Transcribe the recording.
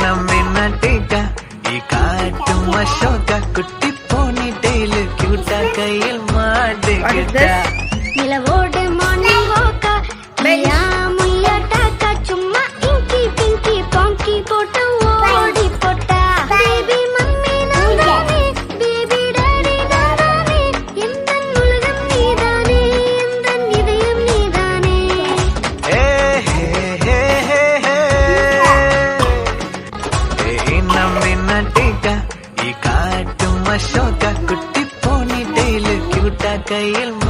நம்மின்னட்டேக்கா ಈ ಕಾಟು ಮಶೋಕ ಕುಟ್ಟಿ pony tail ಕ್ಯೂಟ ಕೈಯಲ್ಲಿ ಮಾಡಿಗಿಟ್ಟ நிலவோடு மார்னிங் வாக்க மையா முய்யாட்டாக்கா சும்மா இங்கி பிங்கி பாங்கி போட்டு ஓடி போட்டா பேபி மம்மி நானே பேபி டாடி நானே எந்த உலகம் நீதானே எந்த இதயம் நீதானே ஏ ஹே ஹே ஹே ஹே நம்மின்னட்டேக்கா ಈ ಕಾಟು ಮಶೋಕ ಕುಟ್ಟಿ ಪೋನಿ ಟೈಲ್ ಕ್ಯೂಟ ಕೈಯಲ್ಲಿ